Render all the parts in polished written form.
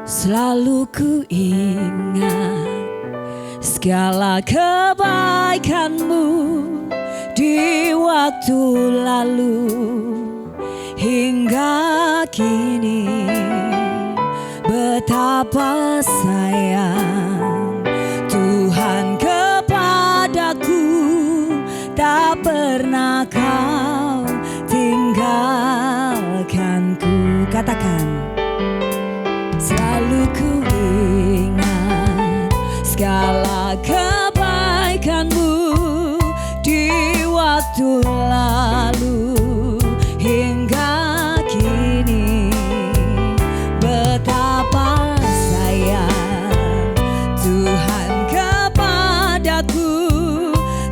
Selalu ku ingat segala kebaikan-Mu di waktu lalu hingga kini. Betapa sayang Tuhan kepadaku, tak pernah Kau tinggalkanku. Katakan, selalu ku ingat segala kebaikan-Mu di waktu lalu hingga kini. Betapa sayang Tuhan kepadaku,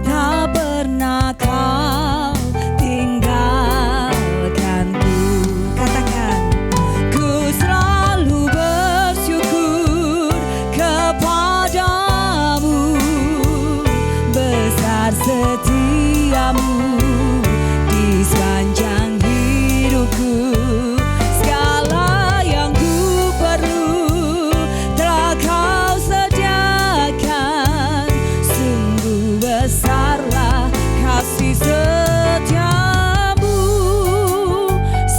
tak pernah Kau tinggalkanku. Katakan, ku selalu bersyukur kepadamu, besar setiamu di sepanjang hidupku. Segala yang ku perlu telah Kau sediakan, sungguh besarlah kasih setiamu.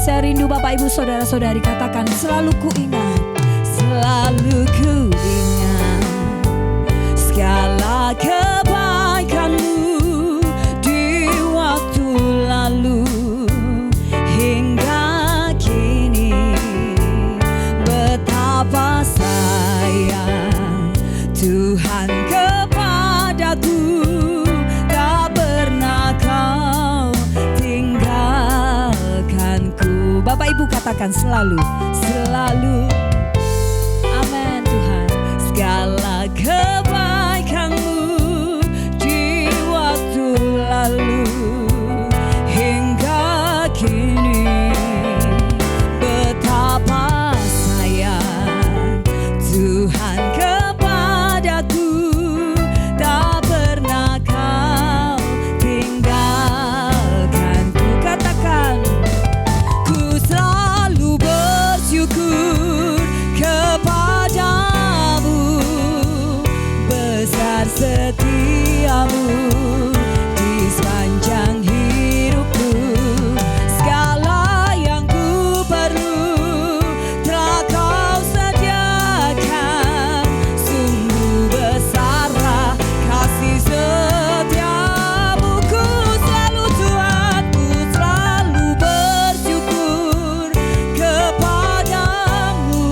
Saya rindu Bapak Ibu Saudara-saudari, katakan, selalu ku ingat, selalu ku ingat segala kebaikan-Mu di waktu lalu hingga kini. Betapa sayang Tuhan kepadaku, tak pernah Kau tinggalkanku. Bapak Ibu katakan, selalu, selalu. Amin Tuhan. Segala kebaikan-Mu di waktu lalu hingga kini. Betapa sayang Tuhan kepadaku, tak pernah Kau tinggalkanku. Katakan, ku selalu bersyukur kepadamu, besar setiamu di sepanjang hidupku. Segala yang ku perlu telah Kau sediakan, sungguh besarlah kasih setiamu. Ku selalu Tuhan, ku selalu bersyukur kepadamu,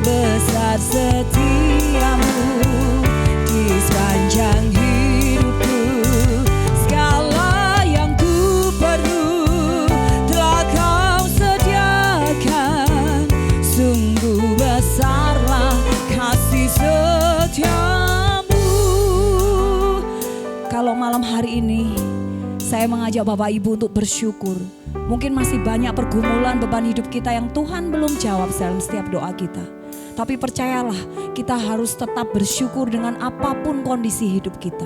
besar setiamu di sepanjang hidupku. Segala yang ku perlu telah Kau sediakan, sungguh besarlah kasih setiamu. Kalau malam hari ini saya mengajak Bapak Ibu untuk bersyukur. Mungkin masih banyak pergumulan beban hidup kita yang Tuhan belum jawab dalam setiap doa kita. Tapi percayalah, kita harus tetap bersyukur dengan apapun kondisi hidup kita.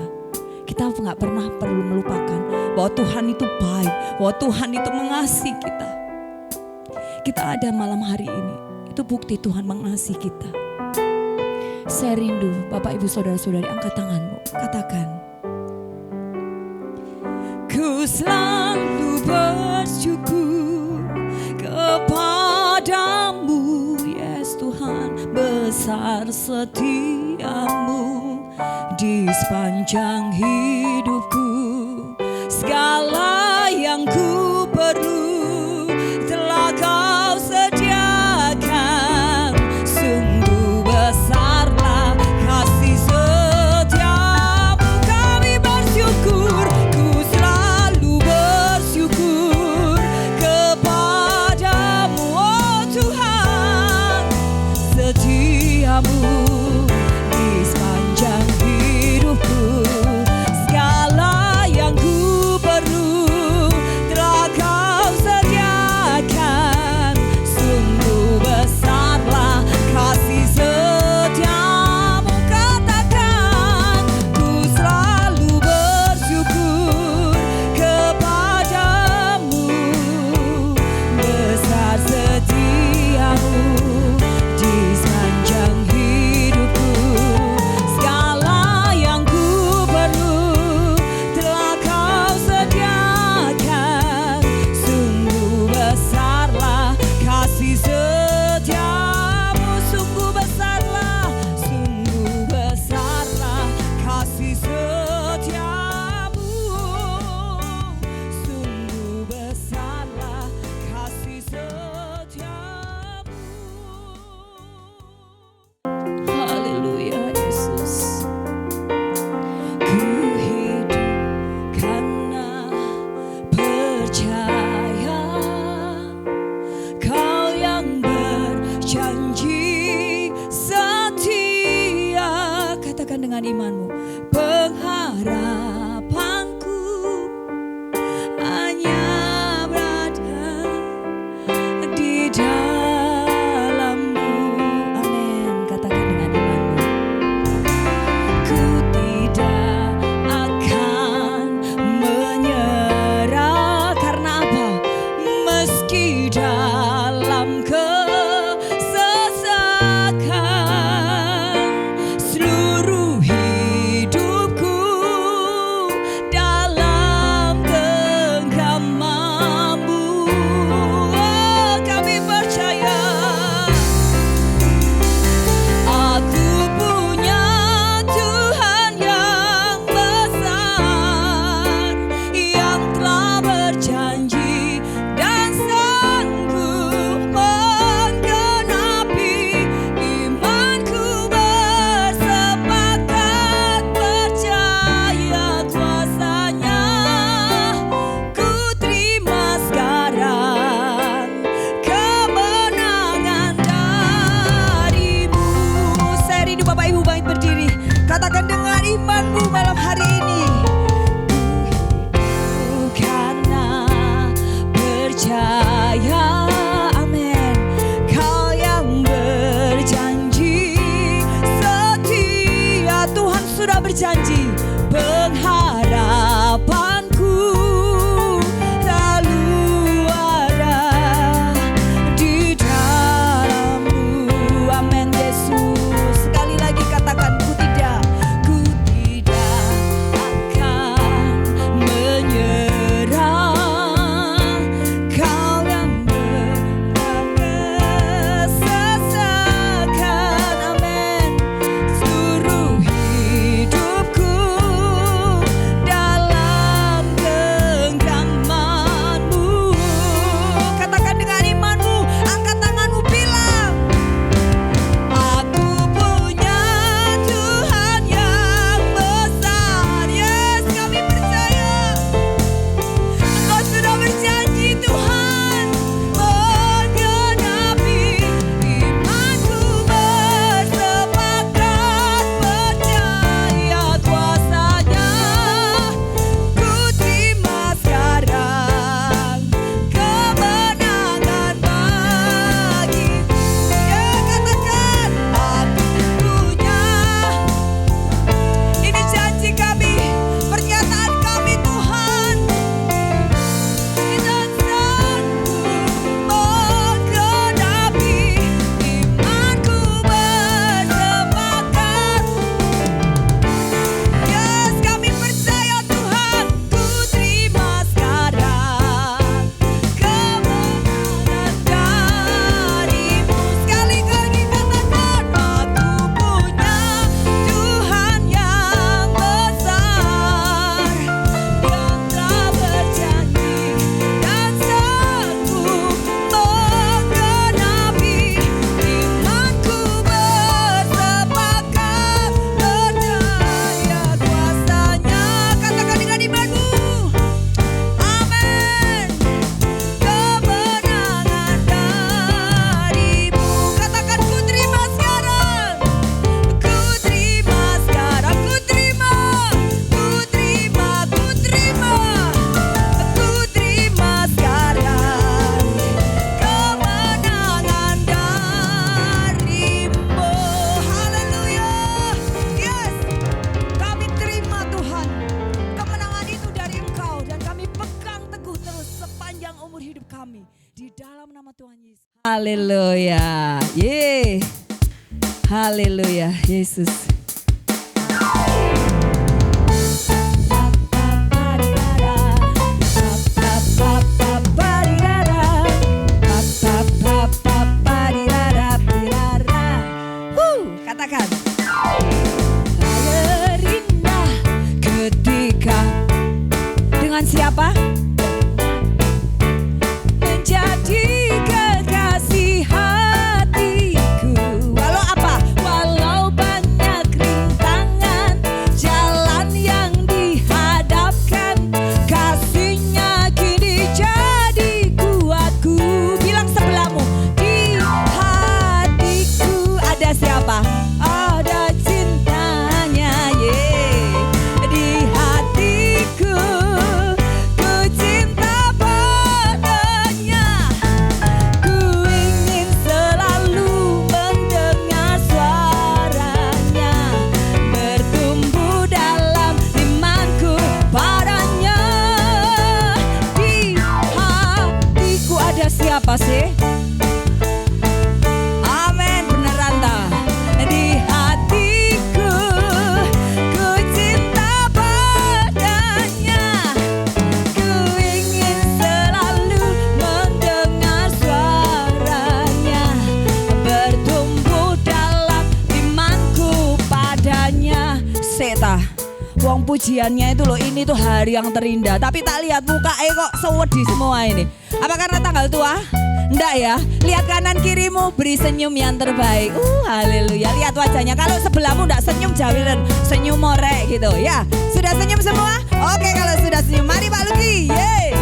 Kita nggak pernah perlu melupakan bahwa Tuhan itu baik, bahwa Tuhan itu mengasihi kita. Kita ada malam hari ini, itu bukti Tuhan mengasihi kita. Saya rindu, Bapak Ibu Saudara-saudari, angkat tanganmu, katakan, ku selalu bersyukur kepadamu, yes Tuhan, besar setiamu di sepanjang hidupku. Segala yang ku perlu telah Kau sediakan, sungguh besarlah kasih setiamu. Kami bersyukur, ku selalu bersyukur kepadamu, oh Tuhan, setiamu di sepanjang hidupku. Segala yang ku perlu telah dengan imanmu. Pengharapanku hanya berada di dalam-Mu. Amin. Katakan dengan imanmu. Ku tidak akan menyerah. Karena apa? Meski dalam kesesakan, seluruh hidupku dalam genggaman-Mu. Oh, kami percaya aku punya Tuhan yang besar, yang telah berjanji dan sanggup menggenapi. Imanku bersepakat percaya kuasa-Nya. Ku terima sekarang kemenangan dari-Mu. Saya rindu Bapak Ibu bangkit berdiri. Katakan dengan imanmu malam hari ini. Karena percaya, amin. Kau yang berjanji setia, Tuhan sudah berjanji. Pengharapanku selalu ada di dalam-Mu. Amin Yesus. Sekali lagi katakan, ku tidak akan menyerah. Kau yang berkesesakan, amin. Seluruh hidupku dalam genggaman-Mu. Katakan dengan imanmu, angkat tanganmu, bilang, aku punya Tuhan yang besar. Yes, kami percaya Engkau sudah berjanji, Tuhan, menggenapi. Imanku bersepakat percaya kuasa-Nya. Ku terima sekarang kemenangan bagi-Mu. Ya, katakan, aku punya. Ini janji kami, pernyataan kami, Tuhan. Kita sanggup menggenapi. Imanku bersepakat. Yes, kami percaya, Tuhan. Ku terima sekarang kemenangan dari-Mu. Sekali lagi katakan, aku punya Tuhan yang besar, yang telah berjanji dan sanggup menggenapi. Imanku bersepakat percaya kuasa-Nya. Katakan dengan imanmu, amin. Kemenangan dari-Mu. Katakan, ku terima sekarang. Ku terima sekarang. Ku terima. Ku terima. Ku terima. Ku terima sekarang kemenangan dari-Mu. Haleluya. Yes, kami terima, Tuhan. Kemenangan itu dari Engkau dan kami pegang teguh terus sepanjang umur hidup kami di dalam nama Tuhan Yesus. Haleluya. Ye. Haleluya, Yesus. Katakan, terindah ketika dengan siapa? Menjadi kekasih hatiku. Walau apa? Walau banyak Apa sih? Amin, beneran dah. Di hatiku ku cinta padanya, ku ingin selalu mendengar suaranya, bertumbuh dalam imanku padanya. Seta, wong pujiannya itu loh, ini tuh hari yang terindah. Tapi tak lihat mukanya kok sewedi semua ini. Apa karena tanggal tua? Enggak ya. Lihat kanan kirimu, beri senyum yang terbaik. Haleluya. Lihat wajahnya. Kalau sebelahmu enggak senyum, jawiran senyum morek gitu ya. Sudah senyum semua? Oke, kalau sudah senyum, mari Pak Luki. Yeay.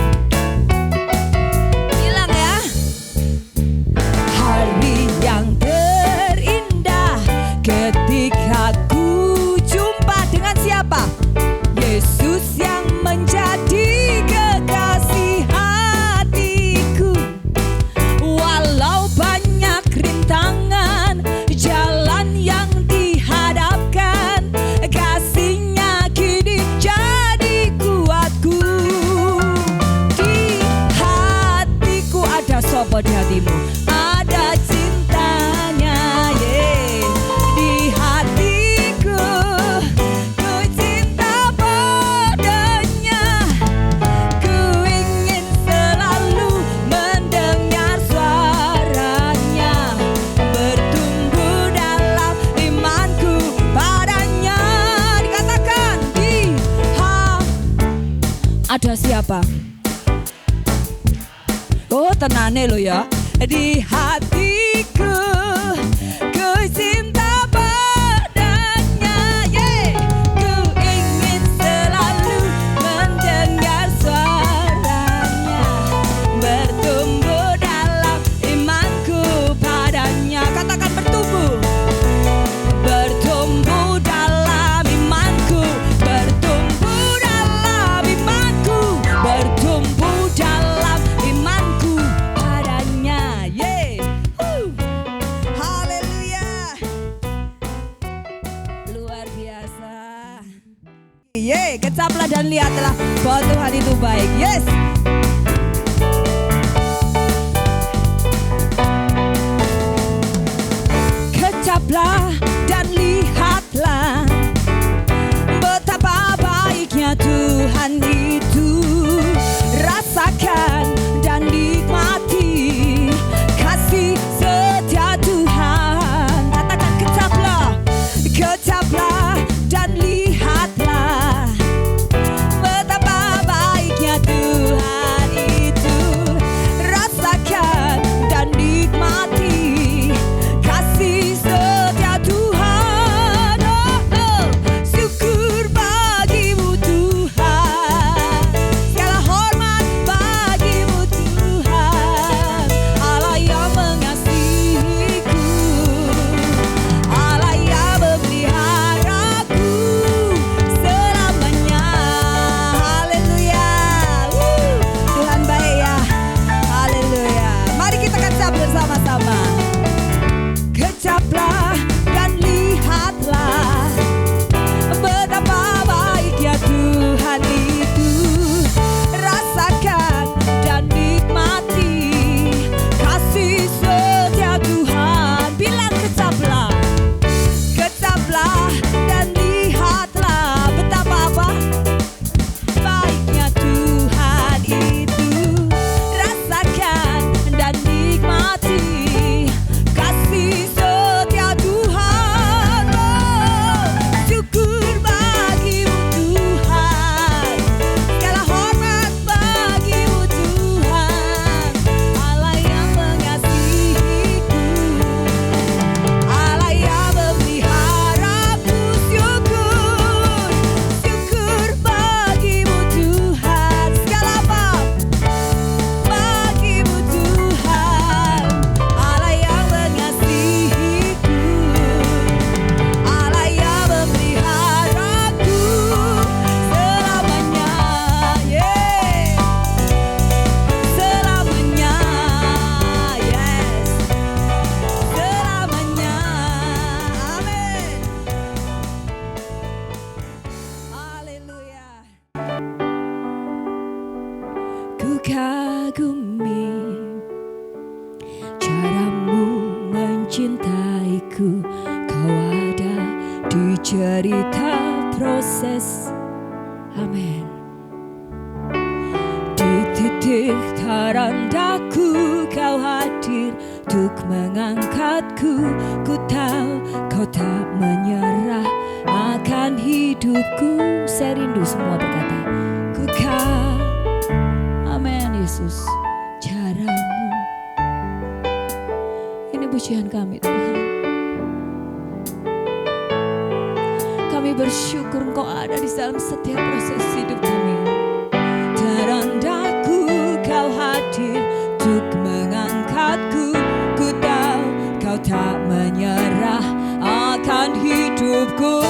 Bilang ya. Hari yang terindah ketika ku jumpa dengan siapa? Yesus yang menjadi kekasih hatiku. Walau banyak rintangan jalan yang dihadapkan, kasih-Nya kini jadi kuatku. Di hatiku ada sopo di hatimu, ada cintanya, yeah. Di hatiku ku cinta padanya, ku ingin selalu mendengar suaranya, bertumbuh dalam imanku padanya. Dikatakan ada siapa? Oh tenane lo ya. Di hatiku ku cinta padanya, yeah. Ku ingin selalu mendengar suaranya, bertumbuh dalam imanku padanya. Katakan bertumbuh. Bertumbuh dalam imanku, bertumbuh dalam imanku, bertumbuh dalam imanku padanya. Yeay. Haleluya. Luar biasa. Yeay, kecaplah dan lihatlah bahwa Tuhan itu baik. Yes. Kecaplah dan lihatlah betapa baiknya Tuhan itu. Rasakan dan nikmati kasih setia Tuhan. Katakan kecaplah, kecaplah dan lihatlah betapa baiknya Tuhan itu. Rasakan dan nikmati kasih setia Tuhan. Oh, oh. Syukur bagimu Tuhan, segala hormat bagimu Tuhan. Allah yang mengasihiku, Allah yang memeliharaku selamanya. Haleluya. Tuhan baik ya. Haleluya. Mari kita kecap bersama-sama. Kecaplah dan lihatlah betapa baiknya Tuhan itu. Rasakan dan nikmati kasih setia Tuhan. Bilang kecaplah, kecaplah dan lihatlah betapa apa? Baiknya Tuhan itu. Rasakan dan nikmati Caramu mencintaiku, kau ada di cerita proses. Amin. Di titik terendaku kau hadir untuk mengangkatku. Ku tahu kau tak menyerah akan hidupku. Saya rindu semua berkata, ku kau. Amin Yesus, caramu. Ini pujian kami Tuhan. Kami bersyukur Engkau ada di dalam setiap proses hidup kami. Terendaku kau hadir untuk mengangkatku. Ku tahu kau tak menyerah akan hidupku.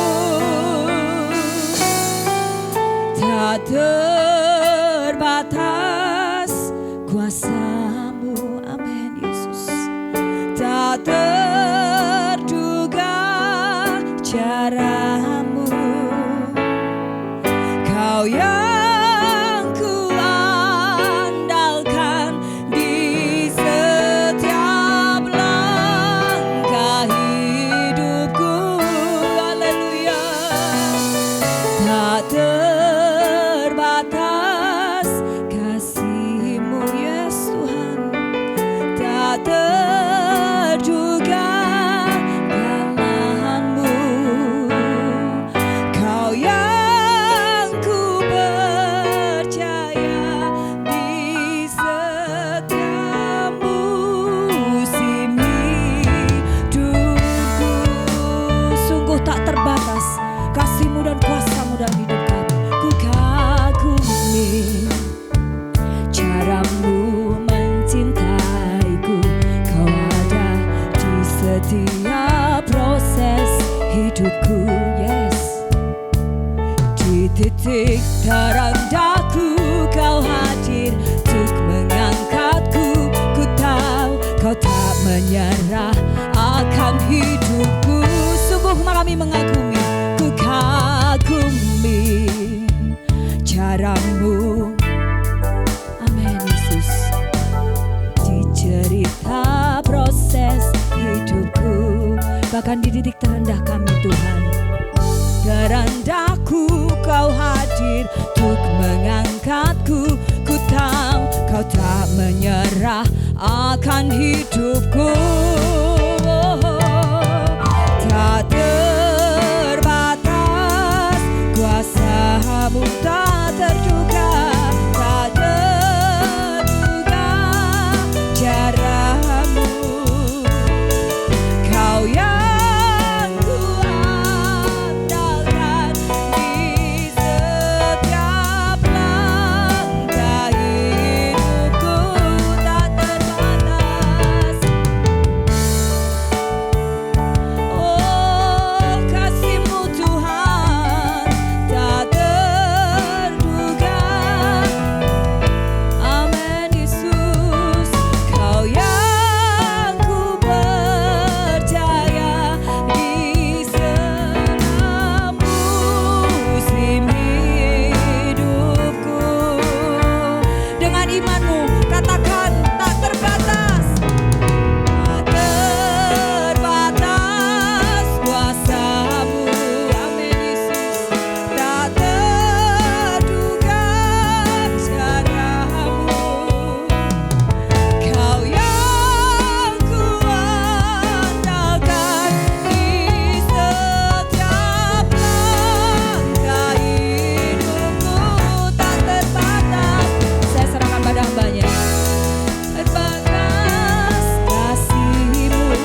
Tak terbatas kuasa-Mu, amin Yesus. Tak terduga cara-Mu, kau yang ku andalkan di setiap langkah hidupku. Haleluya. Tak terbatas kasih-Mu Yesus Tuhan, tak terduga jalan-Mu, kau yang ku percaya di setiap musim hidupku. Sungguh tak terbatas kasih-Mu dan kuasa-Mu dalam hidup kami. Ku kagumi caramu mencintaiku, kau ada di setiap proses hidupku. Yes. Di titik terendahku kau hadir untuk mengangkatku. Ku tahu kau tak menyerah akan hidupku. Sungguh kami mengagumi, ku kagumi caramu. Amin Yesus. Di cerita proses hidupku, bahkan di titik terendah kami Tuhan, terendahku kau hadir untuk mengangkatku. Ku tahu kau tak menyerah akan hidupku. Tak terbatas kuasa-Mu, tak terduga, tak terduga cara-Mu, kau yang ku andalkan di setiap langkah hidupku. Tak terbatas, oh kasih-Mu Tuhan, tak terduga. Amin Yesus, kau yang ku percaya di setiap musim hidupku. Dengan iman-Mu katakan, tak terbatas. Tak terbatas kuasa-Mu, amin Yesus. Tak terduga cara-Mu, kau yang ku andalkan di setiap langkah hidupku. Tak terbatas, saya serahkan pada hamba-Nya. Terbatas kasih-Mu,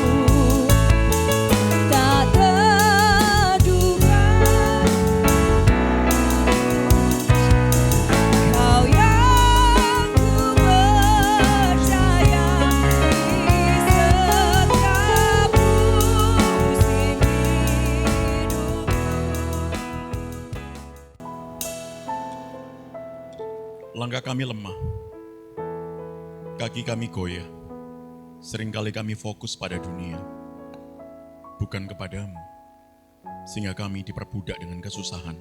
tak terduga, kau yang ku percaya di setiap musim hidupku. Langkah kami lemah, kaki kami goyah. Seringkali kami fokus pada dunia, bukan kepadamu, sehingga kami diperbudak dengan kesusahan.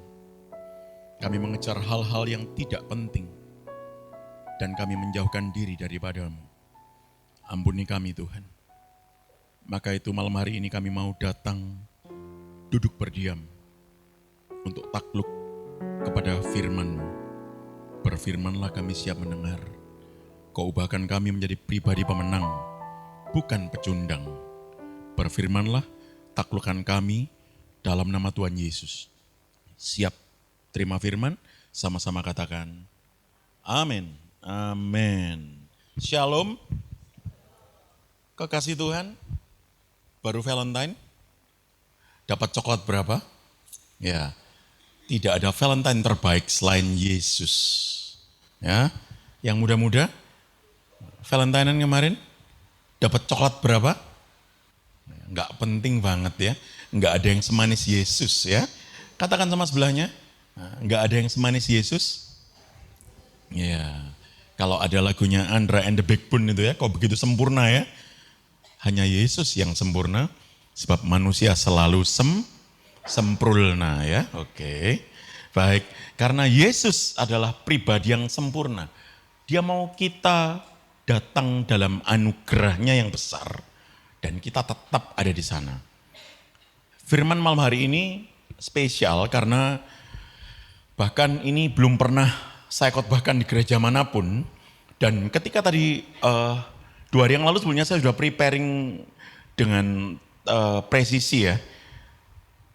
Kami mengejar hal-hal yang tidak penting, dan kami menjauhkan diri daripadamu. Ampuni kami Tuhan. Maka itu malam hari ini kami mau datang, duduk berdiam, untuk takluk kepada firman-Mu. Berfirmanlah kami siap mendengar. Kau ubahkan kami menjadi pribadi pemenang, bukan pecundang. Berfirmanlah, taklukkan kami dalam nama Tuhan Yesus. Siap terima firman, sama-sama katakan, amin, amin. Shalom. Kekasih Tuhan, baru Valentine, dapat coklat berapa? Ya, tidak ada Valentine terbaik selain Yesus. Ya, yang muda-muda, Valentinean kemarin, dapat coklat berapa? Enggak penting banget ya, enggak ada yang semanis Yesus ya. Katakan sama sebelahnya, enggak ada yang semanis Yesus. Ya, kalau ada lagunya Andra and the Backbone itu ya, kok begitu sempurna ya. Hanya Yesus yang sempurna, sebab manusia selalu sempurna ya. Oke, baik. Karena Yesus adalah pribadi yang sempurna. Dia mau kita datang dalam anugerahnya yang besar. Dan kita tetap ada di sana. Firman malam hari ini spesial karena bahkan ini belum pernah saya khotbahkan di gereja manapun. Dan ketika tadi 2 hari yang lalu sebenarnya saya sudah preparing dengan presisi ya.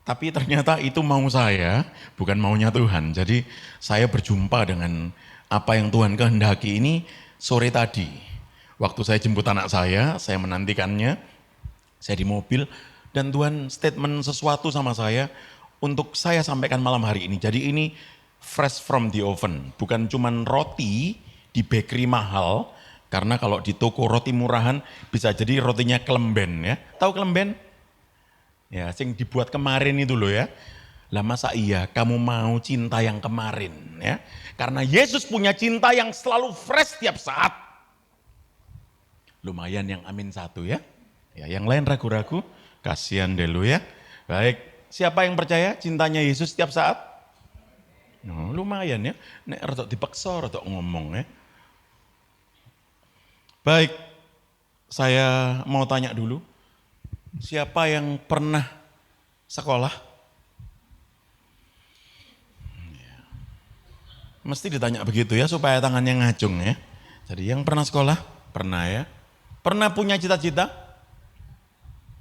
Tapi ternyata itu mau saya, bukan maunya Tuhan. Jadi saya berjumpa dengan apa yang Tuhan kehendaki ini sore tadi. Waktu saya jemput anak saya menantikannya, saya di mobil, dan Tuhan statement sesuatu sama saya untuk saya sampaikan malam hari ini. Jadi ini fresh from the oven, bukan cuman roti di bakery mahal, karena kalau di toko roti murahan bisa jadi rotinya kelemben ya. Tahu kelemben? Ya, sing dibuat kemarin itu loh ya. Lah masa iya kamu mau cinta yang kemarin ya? Karena Yesus punya cinta yang selalu fresh tiap saat. Lumayan yang amin satu ya. Ya, yang lain ragu-ragu, kasihan deh lu ya. Baik, siapa yang percaya cintanya Yesus tiap saat? No, lumayan ya. Nek rodok dipaksa, rodok ngomong ya. Baik, saya mau tanya dulu, siapa yang pernah sekolah? Mesti ditanya begitu ya, supaya tangannya ngacung ya. Jadi yang pernah sekolah? Pernah ya. Pernah punya cita-cita?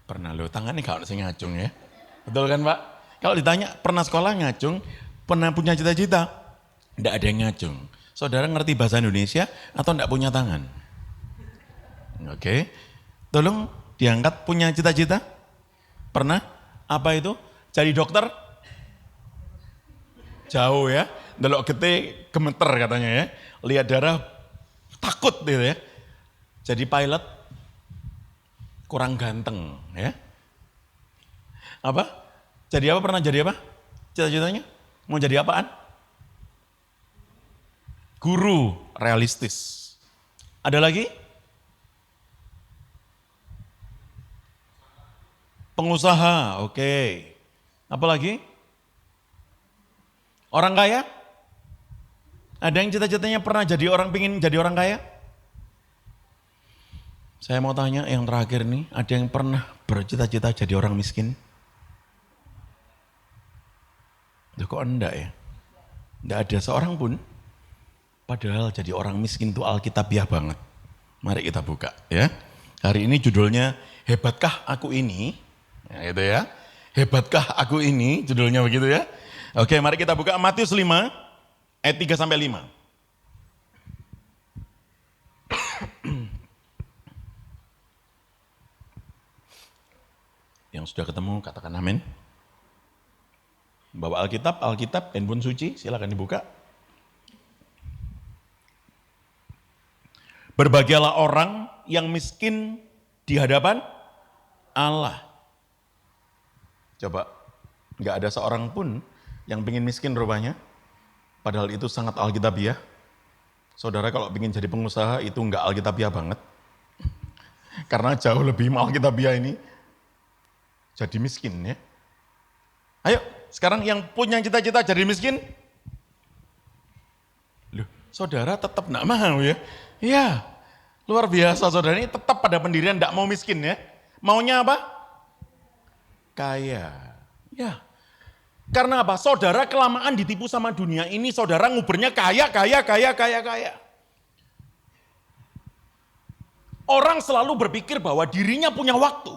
Pernah loh, tangannya kalau saya ngacung ya. Betul kan Pak? Kalau ditanya pernah sekolah ngacung, pernah punya cita-cita? Tidak ada yang ngacung. Saudara ngerti bahasa Indonesia atau tidak punya tangan? Oke, tolong diangkat punya cita-cita? Pernah? Apa itu? Jadi dokter? Jauh ya, delok gede gemeter katanya ya. Lihat darah takut gitu ya. Jadi pilot kurang ganteng ya. Apa? Jadi apa? Pernah jadi apa? Cita-citanya? Mau jadi apaan? Guru, realistis. Ada lagi? Pengusaha, oke. Apa lagi? Orang kaya? Ada yang cita-citanya pernah jadi orang, pingin jadi orang kaya? Saya mau tanya yang terakhir nih, ada yang pernah bercita-cita jadi orang miskin? Duh, kok enggak ya? Enggak ada seorang pun. Padahal jadi orang miskin itu alkitabiah banget. Mari kita buka ya. Hari ini judulnya, Hebatkah Aku Ini? Ya, gitu ya. Hebatkah aku ini? Judulnya begitu ya. Oke, mari kita buka Matius 5 ayat 3 sampai 5. Yang sudah ketemu katakan amin. Bawa Alkitab, handphone suci, silakan dibuka. Berbahagialah orang yang miskin di hadapan Allah. Coba, nggak ada seorang pun yang pengen miskin rupanya. Padahal itu sangat alkitabiah. Saudara kalau pengen jadi pengusaha itu nggak alkitabiah banget. Karena jauh lebih alkitabiah ini jadi miskin ya. Ayo, sekarang yang punya cita-cita jadi miskin. Loh, saudara tetap nggak mau ya? Iya, Luar biasa saudara, ini tetap pada pendirian tidak mau miskin ya. Maunya apa? Kaya. Ya. Karena apa? Saudara kelamaan ditipu sama dunia ini, saudara ngubernya kaya. Orang selalu berpikir bahwa dirinya punya waktu.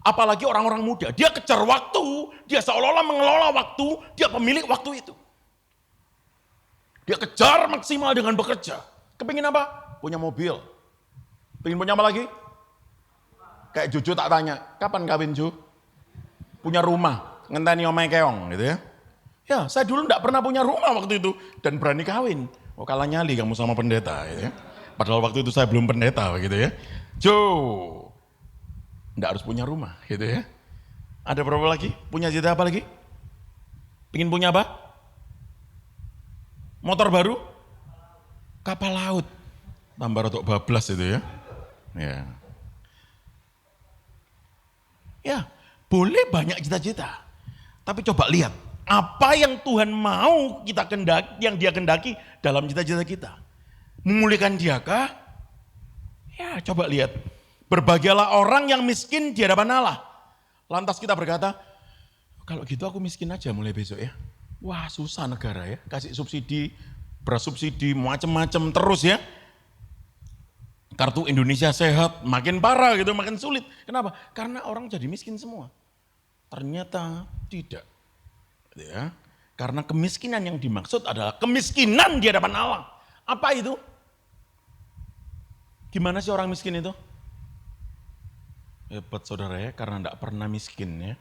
Apalagi orang-orang muda, dia kejar waktu, dia seolah-olah mengelola waktu, dia pemilik waktu itu. Dia kejar maksimal dengan bekerja. Kepingin apa? Punya mobil. Pengen punya apa lagi? Kayak Jojo tak tanya, kapan kawin Jo? Punya rumah, ngenteni omahe keong gitu ya. Ya, saya dulu enggak pernah punya rumah waktu itu dan berani kawin. Oh, kalah nyali kamu sama pendeta gitu ya. Padahal waktu itu saya belum pendeta begitu ya. Jo, enggak harus punya rumah gitu ya. Ada berapa lagi? Punya cita apa lagi? Pengen punya apa? Motor baru? Kapal laut. Tambah rotok bablas itu ya. Ya, boleh banyak cita-cita. Tapi coba lihat, apa yang Tuhan mau kita kendaki, yang dia kendaki dalam cita-cita kita. Memulihkan dia kah? Ya, coba lihat. Berbahagialah orang yang miskin di hadapan Allah. Lantas kita berkata, kalau gitu aku miskin aja mulai besok ya. Wah, susah negara ya, kasih subsidi, beras subsidi, macam-macam terus ya. Kartu Indonesia Sehat makin parah gitu, makin sulit. Kenapa? Karena orang jadi miskin semua. Ternyata tidak. Ya. Karena kemiskinan yang dimaksud adalah kemiskinan di hadapan Allah. Apa itu? Gimana sih orang miskin itu? Hebat saudara ya, karena tidak pernah miskin ya.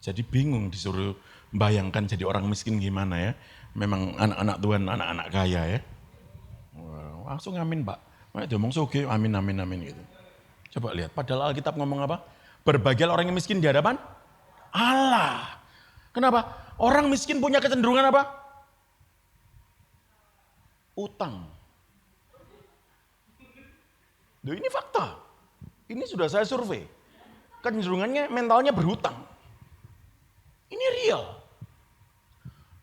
Jadi bingung disuruh bayangkan jadi orang miskin gimana ya. Memang anak-anak Tuhan, anak-anak kaya ya. Wah, langsung amin Pak. Dia ngomong soge, amin gitu. Coba lihat, padahal Alkitab ngomong apa? Berbahagialah orang yang miskin di hadapan Allah. Kenapa? Orang miskin punya kecenderungan apa? Utang. Duh, ini fakta. Ini sudah saya survei. Kecenderungannya mentalnya berhutang. Ini real.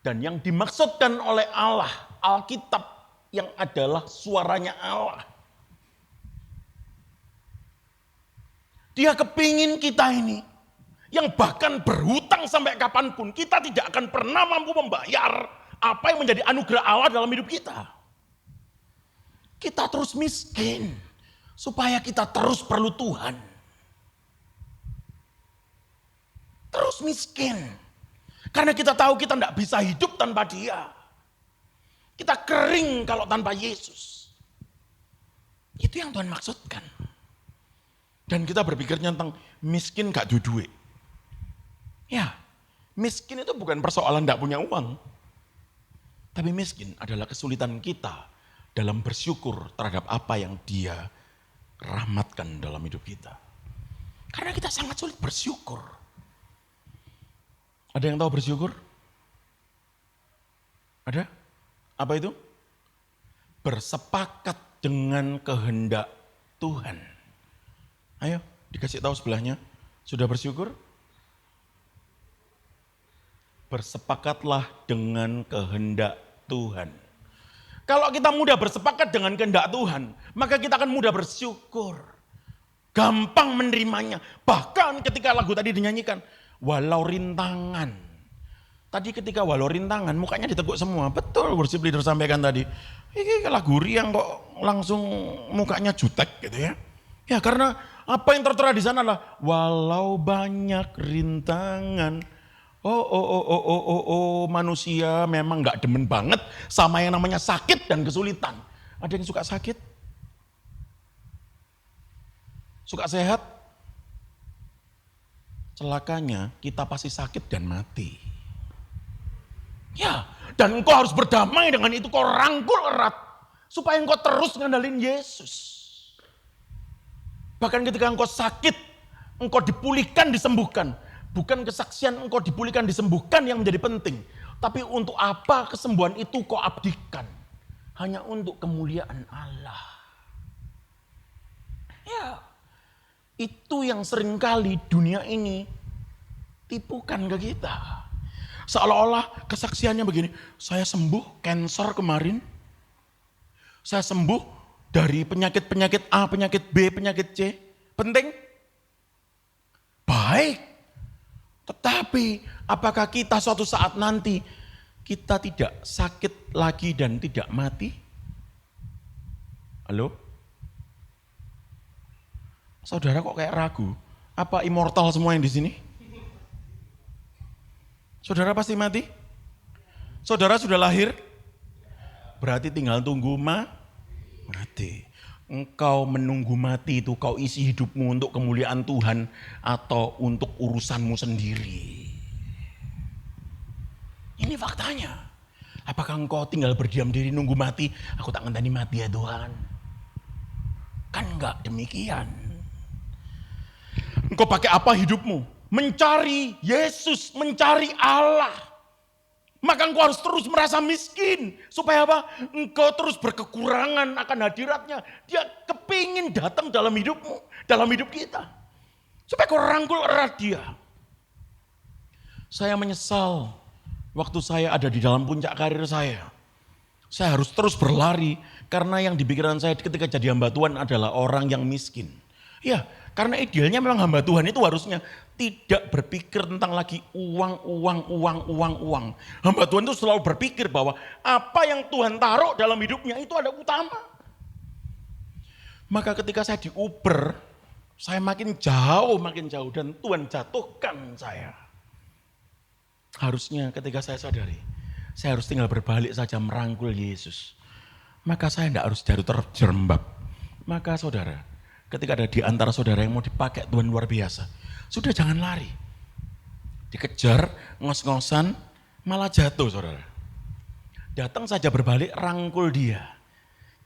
Dan yang dimaksudkan oleh Allah, Alkitab yang adalah suaranya Allah. Dia kepingin kita ini, yang bahkan berhutang sampai kapanpun, kita tidak akan pernah mampu membayar apa yang menjadi anugerah Allah dalam hidup kita. Kita terus miskin, supaya kita terus perlu Tuhan. Terus miskin, karena kita tahu kita tidak bisa hidup tanpa Dia. Kita kering kalau tanpa Yesus. Itu yang Tuhan maksudkan. Dan kita berpikir tentang miskin gak duit. Ya, miskin itu bukan persoalan gak punya uang. Tapi miskin adalah kesulitan kita dalam bersyukur terhadap apa yang Dia rahmatkan dalam hidup kita. Karena kita sangat sulit bersyukur. Ada yang tahu bersyukur? Ada? Apa itu? Bersepakat dengan kehendak Tuhan. Ayo, dikasih tahu sebelahnya. Sudah bersyukur? Bersepakatlah dengan kehendak Tuhan. Kalau kita mudah bersepakat dengan kehendak Tuhan, maka kita akan mudah bersyukur. Gampang menerimanya. Bahkan ketika lagu tadi dinyanyikan, walau rintangan. Tadi ketika walau rintangan, mukanya diteguk semua. Betul worship leader sampaikan tadi. Ini lagu riang kok langsung mukanya jutek gitu ya. Ya karena apa yang tertera di sana adalah walau banyak rintangan. Manusia memang gak demen banget sama yang namanya sakit dan kesulitan. Ada yang suka sakit? Suka sehat? Celakanya kita pasti sakit dan mati. Ya, dan engkau harus berdamai dengan itu, kau rangkul erat. Supaya engkau terus ngandalin Yesus. Bahkan ketika engkau sakit, engkau dipulihkan, disembuhkan. Bukan kesaksian engkau dipulihkan, disembuhkan yang menjadi penting. Tapi untuk apa kesembuhan itu kau abdikan? Hanya untuk kemuliaan Allah. Ya, itu yang seringkali dunia ini tipukan ke kita. Seolah-olah kesaksiannya begini, saya sembuh kanker kemarin. Saya sembuh dari penyakit-penyakit A, penyakit B, penyakit C? Penting? Baik. Tetapi apakah kita suatu saat nanti kita tidak sakit lagi dan tidak mati? Halo? Saudara kok kayak ragu? Apa immortal semua yang di sini? Saudara pasti mati? Saudara sudah lahir? Berarti tinggal tunggu mati. Engkau menunggu mati itu, kau isi hidupmu untuk kemuliaan Tuhan atau untuk urusanmu sendiri. Ini faktanya. Apakah engkau tinggal berdiam diri nunggu mati? Aku tak ngenteni mati ya Tuhan. Kan enggak demikian. Engkau pakai apa hidupmu? Mencari Yesus, mencari Allah. Maka engkau harus terus merasa miskin. Supaya apa? Engkau terus berkekurangan akan hadiratnya. Dia kepingin datang dalam hidupmu, dalam hidup kita. Supaya kau rangkul erat dia. Saya menyesal waktu saya ada di dalam puncak karir saya. Saya harus terus berlari karena yang di pikiran saya ketika jadi hamba Tuhan adalah orang yang miskin. Ya, karena idealnya memang hamba Tuhan itu harusnya tidak berpikir tentang lagi uang. Hamba Tuhan itu selalu berpikir bahwa apa yang Tuhan taruh dalam hidupnya itu ada utama. Maka ketika saya di Uber, saya makin jauh dan Tuhan jatuhkan saya. Harusnya ketika saya sadari, saya harus tinggal berbalik saja merangkul Yesus. Maka saya tidak harus jatuh terjerembab. Maka saudara, ketika ada di antara saudara yang mau dipakai Tuhan luar biasa, sudah jangan lari. Dikejar, ngos-ngosan, malah jatuh saudara. Datang saja berbalik, rangkul dia.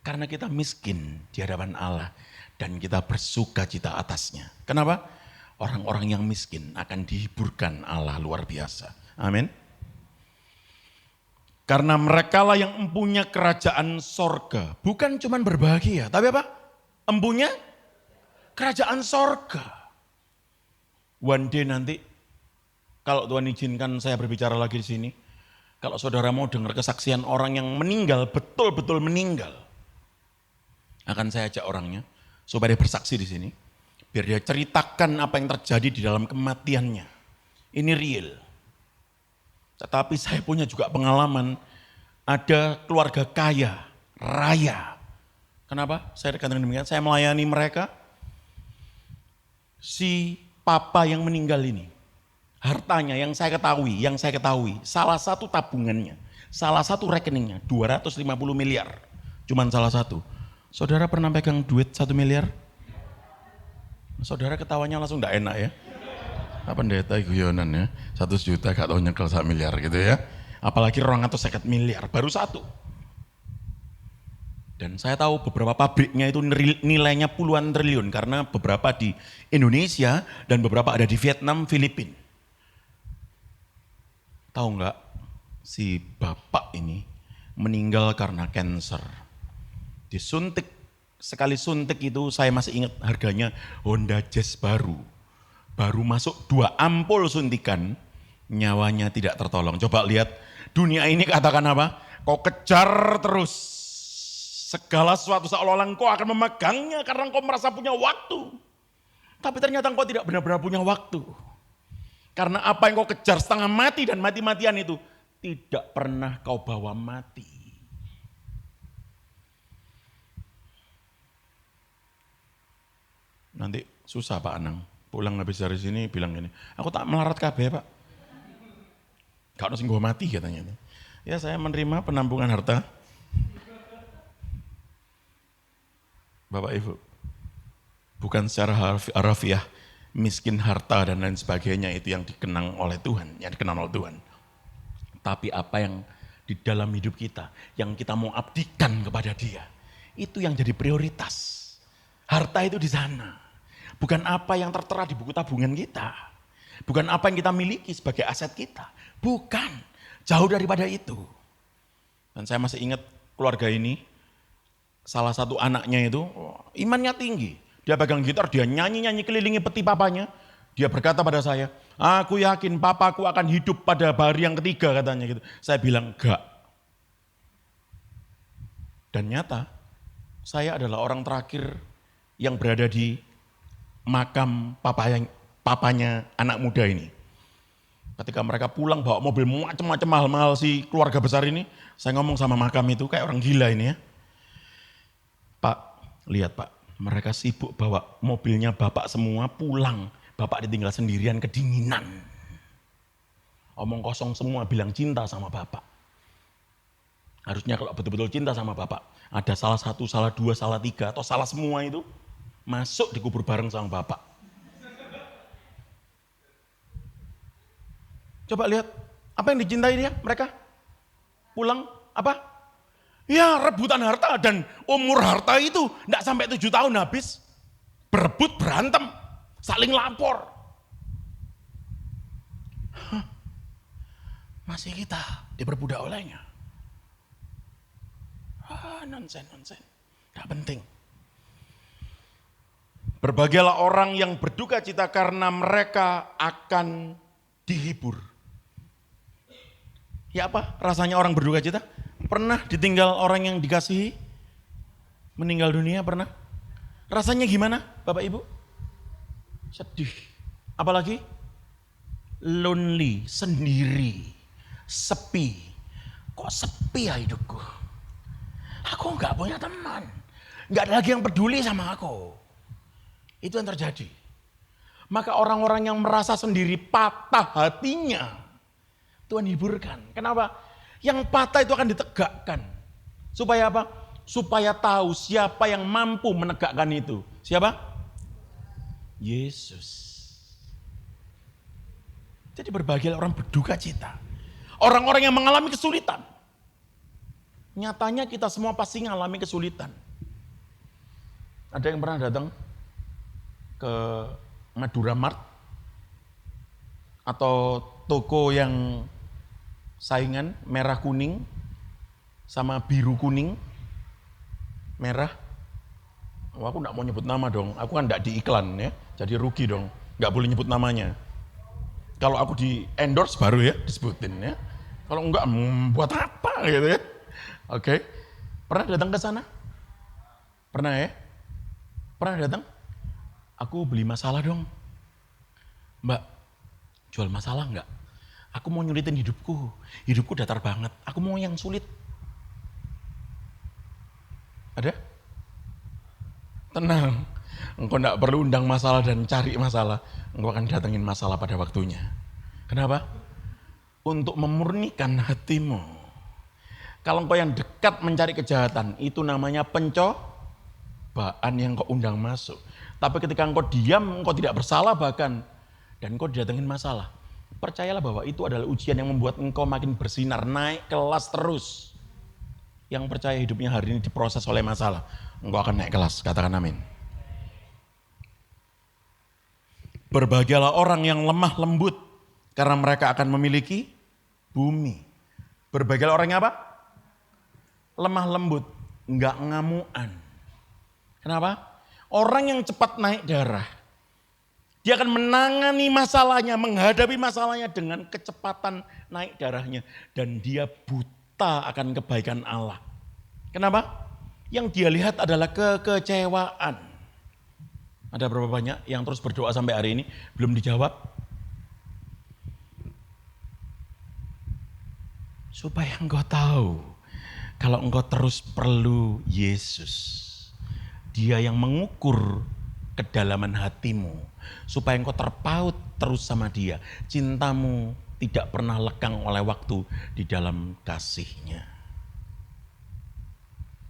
Karena kita miskin di hadapan Allah dan kita bersuka cita atasnya. Kenapa? Orang-orang yang miskin akan dihiburkan Allah luar biasa. Amin. Karena merekalah yang empunya kerajaan sorga. Bukan cuma berbahagia, tapi apa? Empunya kerajaan sorga. One day nanti, kalau Tuhan izinkan saya berbicara lagi di sini, kalau saudara mau dengar kesaksian orang yang meninggal, betul-betul meninggal, akan saya ajak orangnya supaya dia bersaksi di sini, biar dia ceritakan apa yang terjadi di dalam kematiannya. Ini real. Tetapi saya punya juga pengalaman, ada keluarga kaya, raya. Kenapa? Saya katakan demikian, saya melayani mereka. Si papa yang meninggal ini, hartanya yang saya ketahui, salah satu tabungannya, salah satu rekeningnya, 250 miliar. Cuman salah satu. Saudara pernah pegang duit 1 miliar? Saudara ketawanya langsung enggak enak ya. Apa pendeta guyonan ya, 100 juta gak tahu nyekel 1 miliar gitu ya. Apalagi 250 miliar, baru satu. Dan saya tahu beberapa pabriknya itu nilainya puluhan triliun karena beberapa di Indonesia dan beberapa ada di Vietnam, Filipina. Tahu nggak si bapak ini meninggal karena kanker. Disuntik, sekali suntik itu saya masih ingat harganya Honda Jazz baru. Baru masuk 2 ampul suntikan, nyawanya tidak tertolong. Coba lihat dunia ini katakan apa? Kau kejar terus. Segala sesuatu seolah-olah engkau akan memegangnya karena engkau merasa punya waktu. Tapi ternyata engkau tidak benar-benar punya waktu. Karena apa yang kau kejar setengah mati dan mati-matian itu tidak pernah kau bawa mati. Nanti susah Pak Anang, pulang habis dari sini bilang gini, aku tak melarat kabeh Pak. Gak ada sing gua mati katanya. Ya saya menerima penampungan harta. Bapak Ibu, bukan secara harfiah, miskin harta dan lain sebagainya itu yang dikenang oleh Tuhan, yang dikenal oleh Tuhan. Tapi apa yang di dalam hidup kita, yang kita mau abdikan kepada Dia, itu yang jadi prioritas. Harta itu di sana, bukan apa yang tertera di buku tabungan kita, bukan apa yang kita miliki sebagai aset kita, bukan, jauh daripada itu. Dan saya masih ingat keluarga ini, salah satu anaknya itu imannya tinggi. Dia pegang gitar, dia nyanyi-nyanyi kelilingi peti papanya. Dia berkata pada saya, aku yakin papaku akan hidup pada hari yang ketiga katanya gitu. Saya bilang enggak. Dan nyata, Saya adalah orang terakhir yang berada di makam papanya anak muda ini. Ketika mereka pulang bawa mobil macam-macam mahal-mahal si keluarga besar ini, saya ngomong sama makam itu kayak orang gila ini ya. Pak, lihat Pak, mereka sibuk bawa mobilnya bapak semua pulang. Bapak ditinggal sendirian kedinginan. Omong kosong semua bilang cinta sama bapak. Harusnya kalau betul-betul cinta sama bapak, ada salah satu, salah dua, salah tiga, atau salah semua itu, masuk dikubur bareng sama bapak. Coba lihat, apa yang dicintai dia mereka? Pulang, apa? Ya rebutan harta, dan umur harta itu tidak sampai 7 tahun habis. Berebut, berantem, saling lapor. Masih kita diperbudak olehnya. Nonsen. Tidak penting. Berbahagialah orang yang berduka cita karena mereka akan dihibur. Ya apa rasanya orang berduka cita? Pernah ditinggal orang yang dikasihi? Meninggal dunia pernah? Rasanya gimana Bapak Ibu? Sedih. Apalagi? Lonely, sendiri, sepi. Kok sepi ya hidupku? Aku nggak punya teman, nggak ada lagi yang peduli sama aku. Itu yang terjadi. Maka orang-orang yang merasa sendiri patah hatinya, Tuhan hiburkan. Kenapa? Yang patah itu akan ditegakkan. Supaya apa? Supaya tahu siapa yang mampu menegakkan itu. Siapa? Yesus. Jadi berbahagialah orang berduka cita. Orang-orang yang mengalami kesulitan. Nyatanya kita semua pasti mengalami kesulitan. Ada yang pernah datang ke Madura Mart atau toko yang saingan merah kuning sama biru kuning merah? Oh, aku enggak mau nyebut nama dong, aku kan enggak di iklan ya, jadi rugi dong, enggak boleh nyebut namanya. Kalau aku di endorse baru ya disebutin ya, kalau enggak buat apa gitu ya. Oke. Pernah datang ke sana? Pernah ya? Pernah datang? Aku beli masalah dong. Mbak, jual masalah enggak? Aku mau nyulitin hidupku. Hidupku datar banget. Aku mau yang sulit. Ada? Tenang. Engkau enggak perlu undang masalah dan cari masalah. Engkau akan datengin masalah pada waktunya. Kenapa? Untuk memurnikan hatimu. Kalau engkau yang dekat mencari kejahatan, itu namanya pencobaan yang engkau undang masuk. Tapi ketika engkau diam, engkau tidak bersalah bahkan, dan engkau didatengin masalah, percayalah bahwa itu adalah ujian yang membuat engkau makin bersinar, naik kelas terus. Yang percaya hidupnya hari ini diproses oleh masalah, engkau akan naik kelas, katakan amin. Berbahagialah orang yang lemah lembut, karena mereka akan memiliki bumi. Berbahagialah orang yang apa? Lemah lembut, enggak ngamuan. Kenapa? Orang yang cepat naik darah, dia akan menangani masalahnya, menghadapi masalahnya dengan kecepatan naik darahnya. Dan dia buta akan kebaikan Allah. Kenapa? Yang dia lihat adalah kekecewaan. Ada berapa banyak yang terus berdoa sampai hari ini belum dijawab? Supaya engkau tahu. Kalau engkau terus perlu Yesus, Dia yang mengukur kedalaman hatimu, supaya engkau terpaut terus sama Dia. Cintamu tidak pernah lekang oleh waktu di dalam kasih-Nya.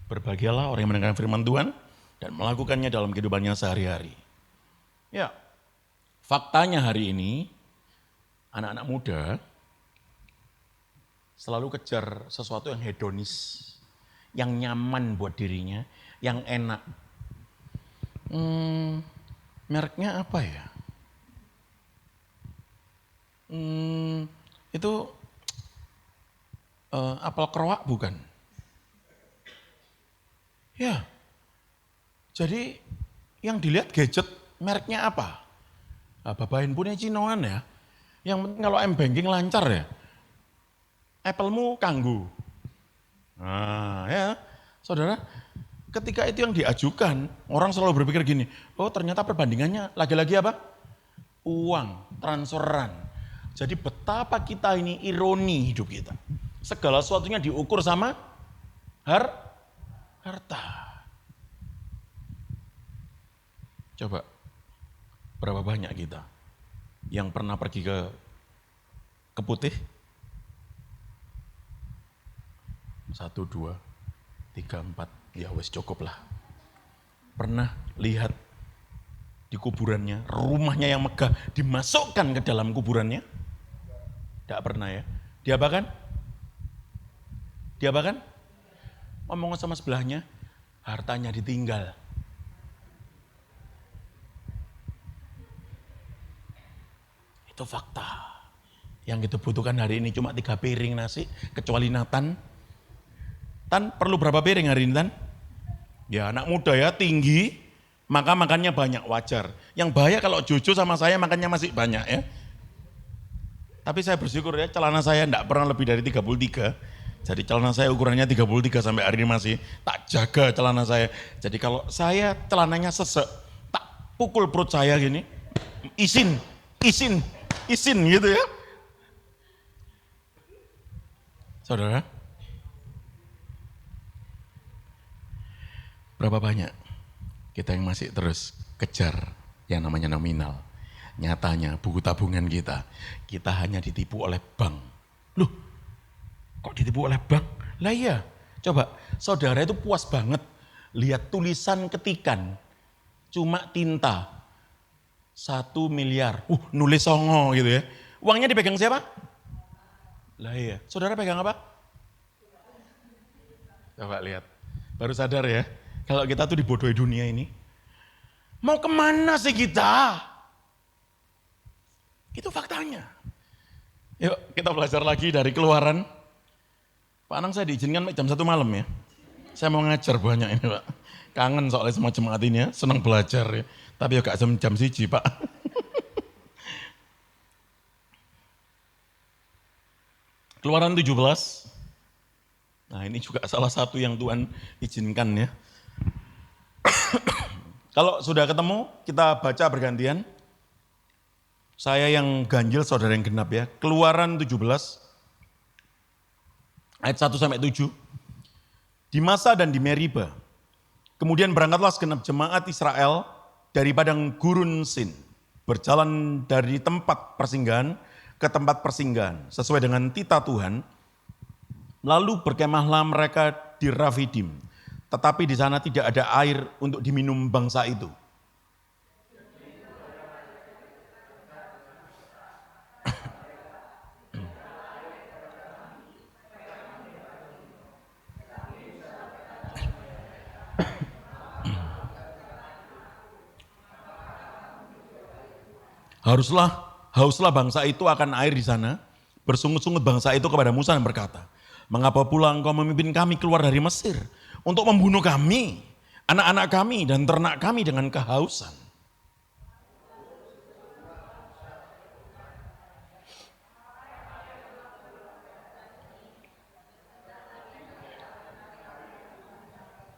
Berbahagialah orang yang mendengarkan firman Tuhan dan melakukannya dalam kehidupannya sehari-hari. Ya, faktanya hari ini, anak-anak muda selalu kejar sesuatu yang hedonis, yang nyaman buat dirinya, yang enak. Mereknya apa ya? Itu apel keroak bukan? Ya, jadi yang dilihat gadget mereknya apa? Nah, Bapak handphonenya Cinoan ya. Yang penting kalau M-Banking lancar ya. Apple-mu kanggu. Nah ya, saudara, ketika itu yang diajukan, orang selalu berpikir gini, oh ternyata perbandingannya lagi-lagi apa? Uang, transferan. Jadi betapa kita ini ironi hidup kita. Segala sesuatunya diukur sama harta. Coba, berapa banyak kita yang pernah pergi ke putih? 1, 2, 3, 4, ya wes cukup lah. Pernah lihat di kuburannya, rumahnya yang megah dimasukkan ke dalam kuburannya? Tidak pernah ya. Dia bahkan ngomong sama sebelahnya, hartanya ditinggal. Itu fakta. Yang kita butuhkan hari ini cuma 3 piring nasi, kecuali Nathan. Tan perlu berapa piring hari ini Tan? Ya anak muda ya, tinggi, maka makannya banyak, wajar. Yang bahaya kalau Jojo sama saya makannya masih banyak ya. Tapi saya bersyukur ya, celana saya enggak pernah lebih dari 33. Jadi celana saya ukurannya 33 sampai hari ini masih tak jaga celana saya. Jadi kalau saya celananya sesek, tak pukul perut saya gini, isin gitu ya. Saudara, berapa banyak kita yang masih terus kejar yang namanya nominal. Nyatanya buku tabungan kita hanya ditipu oleh bank. Loh, kok ditipu oleh bank? Lah iya, coba saudara itu puas banget lihat tulisan ketikan, cuma tinta, 1 miliar, nulis songo gitu ya. Uangnya dipegang siapa? Lah iya, saudara pegang apa? Coba lihat, baru sadar ya, kalau kita tuh dibodohi dunia ini. Mau kemana sih kita? Itu faktanya. Yuk kita belajar lagi dari Keluaran. Pak Anang, saya diizinkan jam 1 malam ya. Saya mau ngajar banyak ini Pak. Kangen soalnya semua jemaat ini ya, senang belajar ya. Tapi ya gak jam 1 Pak. Keluaran 17. Nah ini juga salah satu yang Tuhan izinkan ya. Kalau sudah ketemu, kita baca bergantian. Saya yang ganjil, saudara yang genap ya. Keluaran 17, ayat 1 sampai 7. Di Masa dan di Meriba, kemudian berangkatlah segenap jemaat Israel dari padang gurun Sin, berjalan dari tempat persinggahan ke tempat persinggahan, sesuai dengan titah Tuhan. Lalu berkemahlah mereka di Rafidim, tetapi di sana tidak ada air untuk diminum bangsa itu. Hauslah bangsa itu akan air di sana. Bersungut-sungut bangsa itu kepada Musa dan berkata, mengapa pula engkau memimpin kami keluar dari Mesir untuk membunuh kami, anak-anak kami dan ternak kami dengan kehausan?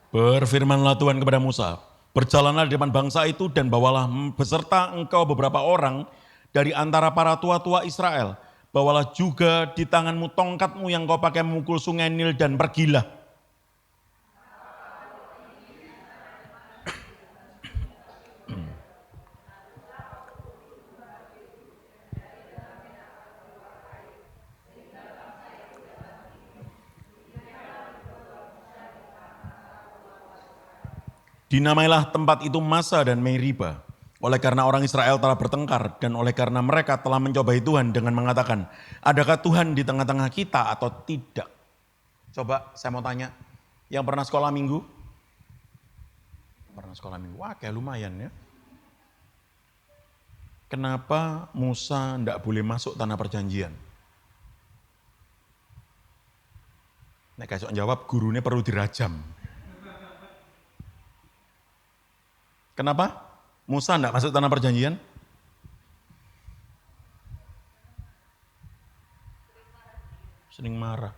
Berfirmanlah Tuhan kepada Musa, berjalanlah di depan bangsa itu dan bawalah beserta engkau beberapa orang dari antara para tua-tua Israel. Bawalah juga di tanganmu tongkatmu yang kau pakai memukul sungai Nil dan pergilah. Dinamailah tempat itu Masa dan Meriba, oleh karena orang Israel telah bertengkar dan oleh karena mereka telah mencobai Tuhan dengan mengatakan, adakah Tuhan di tengah-tengah kita atau tidak? Coba saya mau tanya, yang pernah sekolah minggu? Pernah sekolah minggu, wah kayak lumayan ya. Kenapa Musa tidak boleh masuk tanah perjanjian? Nek kasih jawab, gurunya perlu dirajam. Kenapa Musa tidak masuk tanah perjanjian? Sering marah.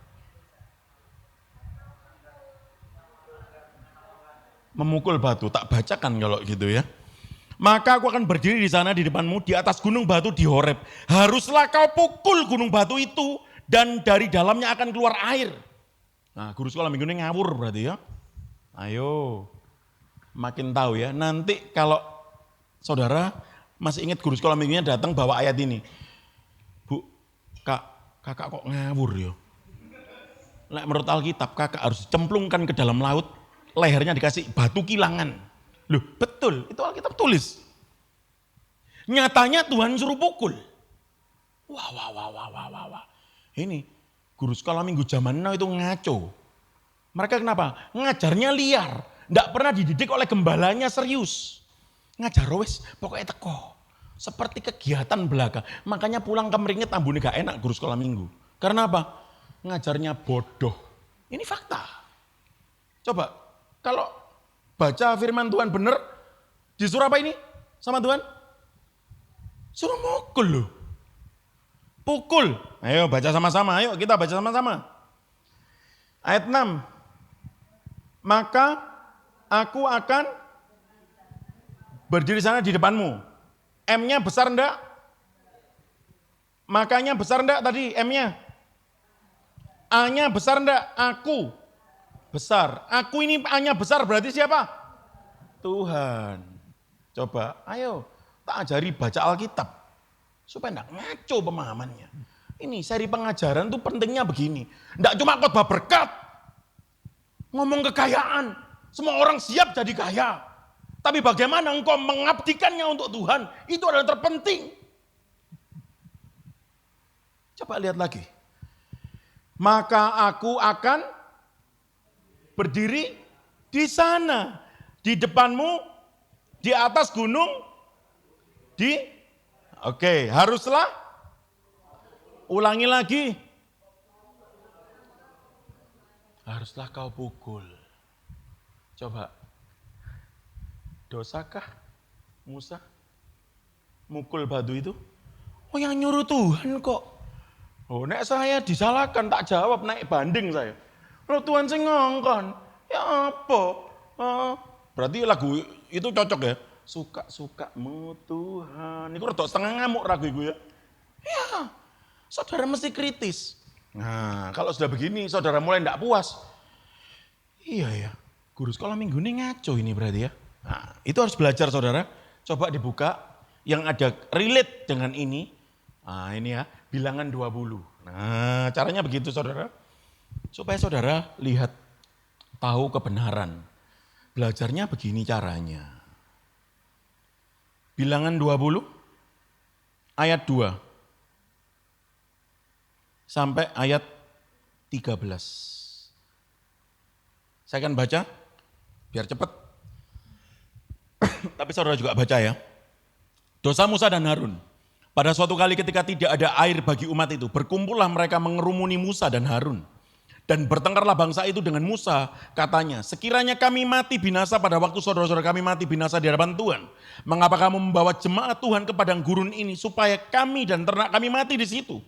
memukul batu. Tak bacakan kalau gitu ya. Maka aku akan berdiri di sana di depanmu di atas gunung batu di Horeb. Haruslah kau pukul gunung batu itu dan dari dalamnya akan keluar air. Nah, guru sekolah minggu ini ngawur berarti ya. Ayo, makin tahu ya. Nanti kalau saudara masih ingat guru sekolah minggunya datang bawa ayat ini. Bu, kakak kok ngawur ya. Menurut Alkitab kakak harus cemplungkan ke dalam laut, lehernya dikasih batu kilangan. Loh betul, itu Alkitab tulis. Nyatanya Tuhan suruh pukul. Wah. Ini guru sekolah minggu zaman now itu ngaco. Mereka kenapa? Ngajarnya liar. Tidak pernah dididik oleh gembalanya serius. Ngajar wes, pokoknya teko. Seperti kegiatan belaka. Makanya pulang ke meringit ambune gak enak guru sekolah minggu. Karena apa? Ngajarnya bodoh. Ini fakta. Coba, kalau baca firman Tuhan benar, disuruh apa ini sama Tuhan? Suruh mukul loh. Pukul. Ayo baca sama-sama, ayo kita baca sama-sama. Ayat 6. Maka aku akan berdiri sana di depanmu. M-nya besar enggak? Makanya besar enggak tadi M-nya? A-nya besar enggak? Aku. Besar. Aku ini A-nya besar berarti siapa? Tuhan. Coba, ayo tak ajari baca Alkitab. Supaya enggak ngaco pemahamannya. Ini seri pengajaran tuh pentingnya begini. Enggak cuma khotbah berkat. Ngomong kekayaan. Semua orang siap jadi kaya. Tapi bagaimana engkau mengabdikannya untuk Tuhan. Itu adalah terpenting. Coba lihat lagi. Maka aku akan berdiri di sana, di depanmu, di atas gunung, haruslah, ulangi lagi, haruslah kau pukul. Coba, dosakah Musa mukul batu itu? Oh yang nyuruh Tuhan kok. Oh nek saya disalahkan tak jawab naik banding saya. Kalau Tuhan sing ngongkon, ya apa? Berarti lagu itu cocok ya. Suka-sukamu Tuhan. Itu rada setengah ngamuk lagu itu ya. Ya, saudara mesti kritis. Nah, kalau sudah begini saudara mulai enggak puas. Iya ya, guru sekolah minggu ini ngaco ini berarti ya. Nah, itu harus belajar saudara. Coba dibuka yang ada relate dengan ini. Nah ini ya, bilangan 20. Nah caranya begitu saudara. Supaya saudara lihat, tahu kebenaran. Belajarnya begini caranya. Bilangan 20 ayat 2 sampai ayat 13. Saya akan baca biar cepat. Tapi saudara juga baca ya. Dosa Musa dan Harun. Pada suatu kali ketika tidak ada air bagi umat itu, berkumpullah mereka mengerumuni Musa dan Harun. Dan bertengkarlah bangsa itu dengan Musa, katanya, sekiranya kami mati binasa pada waktu saudara-saudara kami mati binasa di hadapan Tuhan. Mengapa kamu membawa jemaat Tuhan ke padang gurun ini supaya kami dan ternak kami mati di situ?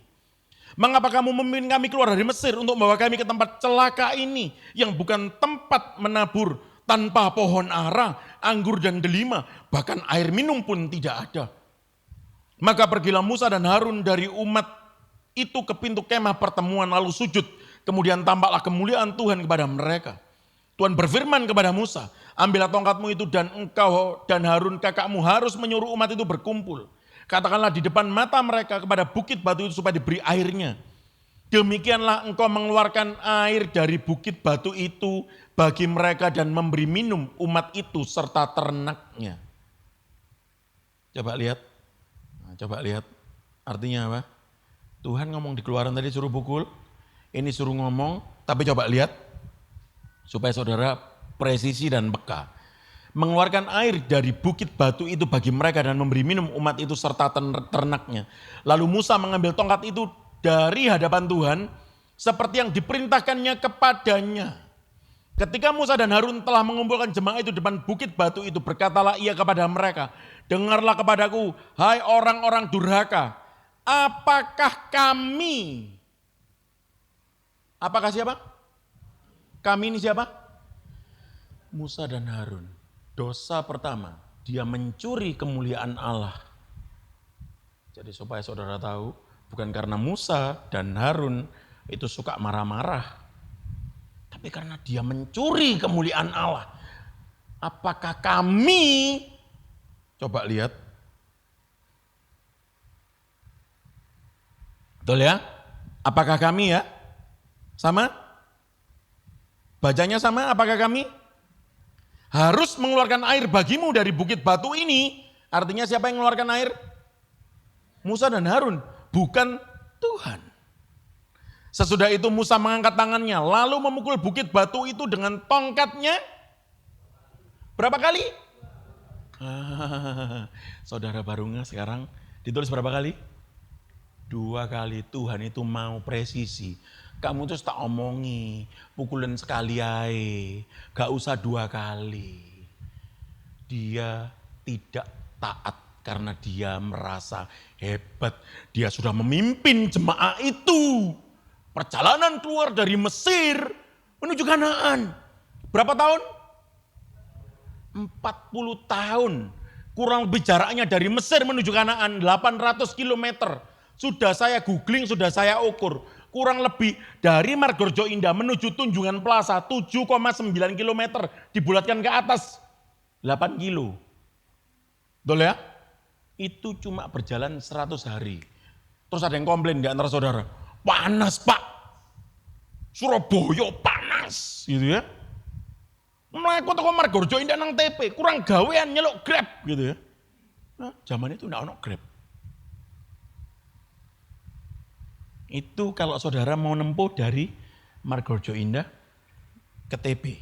Mengapa kamu memimpin kami keluar dari Mesir untuk membawa kami ke tempat celaka ini yang bukan tempat menabur tanpa pohon ara, anggur dan delima, bahkan air minum pun tidak ada. Maka pergilah Musa dan Harun dari umat itu ke pintu kemah pertemuan lalu sujud. Kemudian tampaklah kemuliaan Tuhan kepada mereka. Tuhan berfirman kepada Musa, ambillah tongkatmu itu dan engkau dan Harun kakakmu harus menyuruh umat itu berkumpul. Katakanlah di depan mata mereka kepada bukit batu itu supaya diberi airnya. Demikianlah engkau mengeluarkan air dari bukit batu itu bagi mereka dan memberi minum umat itu serta ternaknya. Coba lihat. Coba lihat artinya apa? Tuhan ngomong di Keluaran tadi suruh pukul, ini suruh ngomong, tapi coba lihat supaya saudara presisi dan peka. Mengeluarkan air dari bukit batu itu bagi mereka dan memberi minum umat itu serta ternaknya. Lalu Musa mengambil tongkat itu dari hadapan Tuhan seperti yang diperintahkannya kepadanya. Ketika Musa dan Harun telah mengumpulkan jemaah itu depan bukit batu itu, berkatalah ia kepada mereka, dengarlah kepadaku, hai orang-orang durhaka, apakah siapa? Kami ini siapa? Musa dan Harun. Dosa pertama, dia mencuri kemuliaan Allah. Jadi supaya saudara tahu, bukan karena Musa dan Harun itu suka marah-marah, tapi karena dia mencuri kemuliaan Allah. Apakah kami, coba lihat, betul ya? Apakah kami ya? Sama? Bacanya sama, apakah kami? Harus mengeluarkan air bagimu dari bukit batu ini. Artinya siapa yang mengeluarkan air? Musa dan Harun, bukan Tuhan. Sesudah itu Musa mengangkat tangannya, lalu memukul bukit batu itu dengan tongkatnya. Berapa kali? Saudara Barunga sekarang ditulis berapa kali? 2 kali. Tuhan itu mau presisi. Kamu terus tak omongi, pukulin sekali aja, gak usah 2 kali. Dia tidak taat karena dia merasa hebat. Dia sudah memimpin jemaah itu. Perjalanan keluar dari Mesir menuju Kanaan. Berapa tahun? 40 tahun. Kurang lebih jaraknya dari Mesir menuju Kanaan 800 km. Sudah saya googling, sudah saya ukur. Kurang lebih dari Margorejo Indah menuju Tunjungan Plaza 7,9 km. Dibulatkan ke atas 8 kilo. Betul ya? Itu cuma berjalan 100 hari. Terus ada yang komplain di antara saudara. Panas Pak. Surabaya panas. Gitu ya. Melaku toko Margorejo Indah nang TP. Kurang gawean nyeluk Grab. Gitu ya. Nah, zaman itu enggak ada Grab. Itu kalau saudara mau nempuh dari Margorejo Indah ke TP.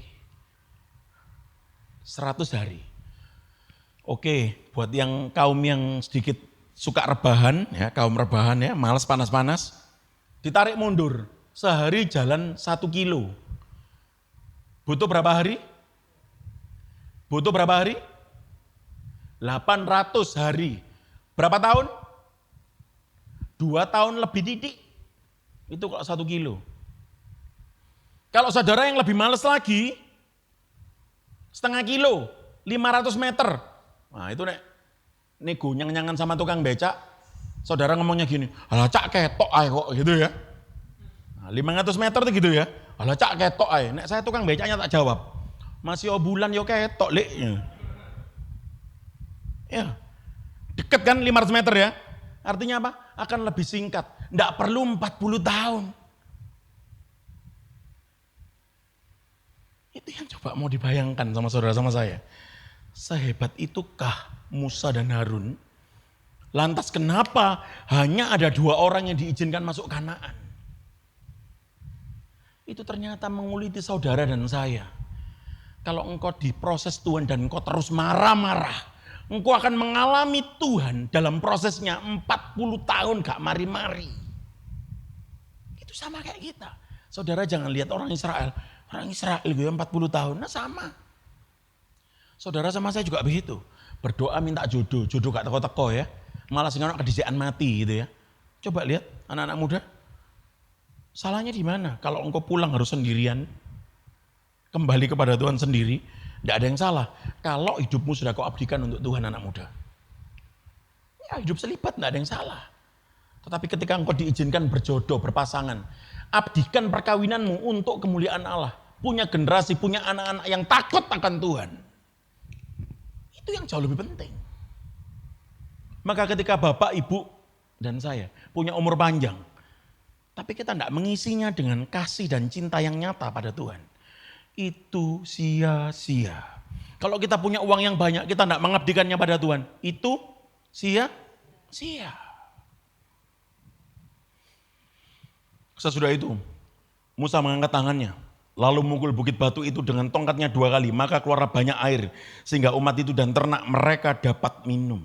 100 hari. Oke, buat yang kaum yang sedikit suka rebahan, ya kaum rebahan ya, malas panas-panas, ditarik mundur. Sehari jalan 1 kilo. Butuh berapa hari? Butuh berapa hari? 800 hari. Berapa tahun? 2 tahun lebih didik. Itu kalau 1 kilo. Kalau saudara yang lebih males lagi, setengah kilo, 500 meter. Nah itu nego nyang-nyangan sama tukang becak, saudara ngomongnya gini, alah cak ketok ae kok gitu ya. Nah, 500 meter tuh gitu ya, alah cak ketok ae. Nek saya tukang becaknya tak jawab, masih bulan yo ketok lek. Ya, deket kan 500 meter ya. Artinya apa? Akan lebih singkat. Nggak perlu 40 tahun. Itu yang coba mau dibayangkan sama saudara sama saya. Sehebat itukah Musa dan Harun? Lantas kenapa hanya ada 2 orang yang diizinkan masuk Kanaan? Itu ternyata menguliti saudara dan saya. Kalau engkau diproses Tuhan dan engkau terus marah-marah, engkau akan mengalami Tuhan dalam prosesnya 40 tahun gak mari-mari. Itu sama kayak kita. Saudara jangan lihat orang Israel. Orang Israel itu 40 tahun, nah sama. Saudara sama saya juga begitu. Berdoa minta jodoh, jodoh gak teko-teko ya. Malah sehingga kedisian mati gitu ya. Coba lihat anak-anak muda. Salahnya di mana? Kalau engkau pulang harus sendirian, kembali kepada Tuhan sendiri, tidak ada yang salah. Kalau hidupmu sudah kau abdikan untuk Tuhan anak muda. Ya hidup selibat tidak ada yang salah. Tetapi ketika engkau diizinkan berjodoh, berpasangan, abdikan perkawinanmu untuk kemuliaan Allah. Punya generasi, punya anak-anak yang takut akan Tuhan. Itu yang jauh lebih penting. Maka ketika bapak, ibu, dan saya punya umur panjang, tapi kita tidak mengisinya dengan kasih dan cinta yang nyata pada Tuhan, itu sia-sia. Kalau kita punya uang yang banyak, kita tidak mengabdikannya pada Tuhan, itu sia-sia. Sesudah itu, Musa mengangkat tangannya, lalu memukul bukit batu itu dengan tongkatnya 2 kali, maka keluar banyak air, sehingga umat itu dan ternak mereka dapat minum.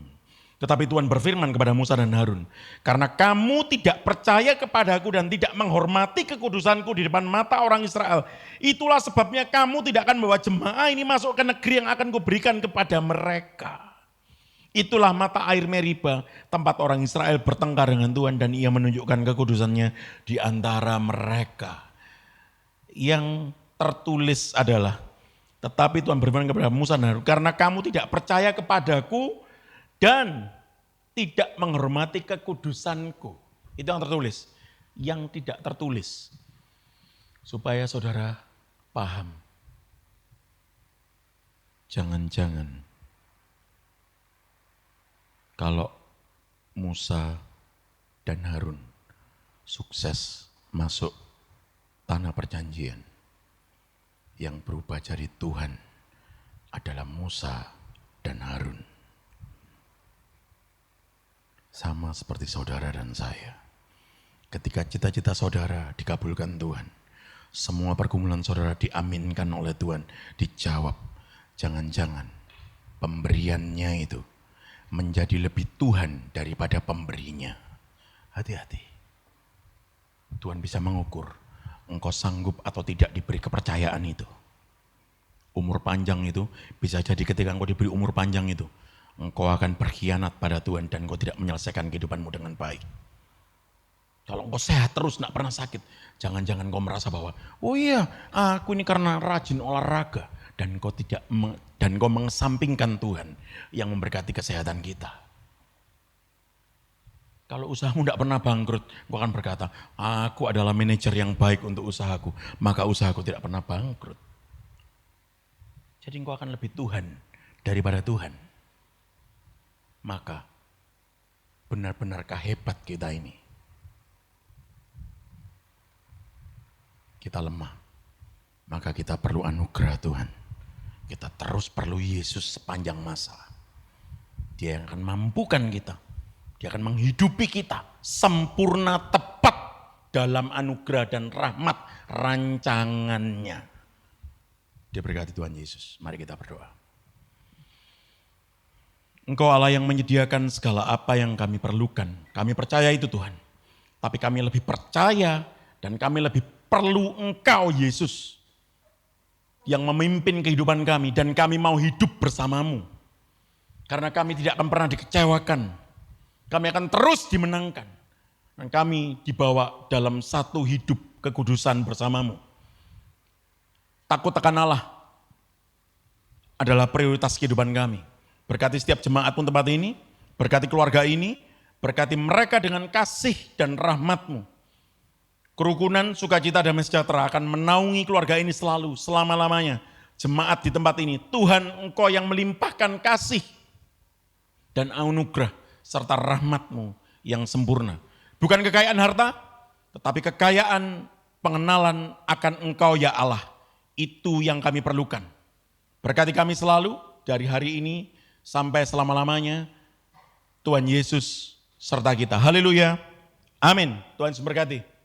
Tetapi Tuhan berfirman kepada Musa dan Harun, karena kamu tidak percaya kepadaku dan tidak menghormati kekudusanku di depan mata orang Israel, itulah sebabnya kamu tidak akan membawa jemaah ini masuk ke negeri yang akan kuberikan kepada mereka. Itulah mata air Meriba, tempat orang Israel bertengkar dengan Tuhan dan ia menunjukkan kekudusannya di antara mereka. Yang tertulis adalah Tetapi Tuhan berfirman kepada Musa dan Harun, karena kamu tidak percaya kepadaku dan tidak menghormati kekudusanku. Itu yang tertulis. Yang tidak tertulis. Supaya saudara paham. Jangan-jangan kalau Musa dan Harun sukses masuk tanah perjanjian, yang berubah jadi Tuhan adalah Musa dan Harun. Sama seperti saudara dan saya. Ketika cita-cita saudara dikabulkan Tuhan, semua pergumulan saudara diaminkan oleh Tuhan, dijawab. Jangan-jangan pemberiannya itu menjadi lebih Tuhan daripada pemberinya. Hati-hati. Tuhan bisa mengukur engkau sanggup atau tidak diberi kepercayaan itu. Umur panjang itu bisa jadi ketika engkau diberi umur panjang itu, engkau akan berkhianat pada Tuhan dan engkau tidak menyelesaikan kehidupanmu dengan baik. Kalau engkau sehat terus, tidak pernah sakit, jangan-jangan engkau merasa bahwa, oh iya, aku ini karena rajin olahraga, dan engkau mengesampingkan Tuhan yang memberkati kesehatan kita. Kalau usahamu tidak pernah bangkrut, engkau akan berkata, aku adalah manajer yang baik untuk usahaku, maka usahaku tidak pernah bangkrut. Jadi engkau akan lebih Tuhan daripada Tuhan. Maka benar-benarkah hebat kita ini? Kita lemah, maka kita perlu anugerah Tuhan. Kita terus perlu Yesus sepanjang masa. Dia yang akan mampukan kita. Dia akan menghidupi kita sempurna tepat dalam anugerah dan rahmat rancangannya. Dia berkati Tuhan Yesus. Mari kita berdoa. Engkau Allah yang menyediakan segala apa yang kami perlukan. Kami percaya itu Tuhan. Tapi kami lebih percaya dan kami lebih perlu Engkau Yesus yang memimpin kehidupan kami dan kami mau hidup bersamamu. Karena kami tidak akan pernah dikecewakan. Kami akan terus dimenangkan. Dan kami dibawa dalam satu hidup kekudusan bersamamu. Takut akan Allah adalah prioritas kehidupan kami. Berkati setiap jemaat pun tempat ini, berkati keluarga ini, berkati mereka dengan kasih dan rahmat-Mu. Kerukunan, sukacita, damai sejahtera akan menaungi keluarga ini selalu, selama-lamanya. Jemaat di tempat ini, Tuhan Engkau yang melimpahkan kasih dan anugerah serta rahmat-Mu yang sempurna. Bukan kekayaan harta, tetapi kekayaan pengenalan akan Engkau ya Allah. Itu yang kami perlukan. Berkati kami selalu dari hari ini sampai selama-lamanya. Tuhan Yesus serta kita. Haleluya. Amin. Tuhan Yesus berkati.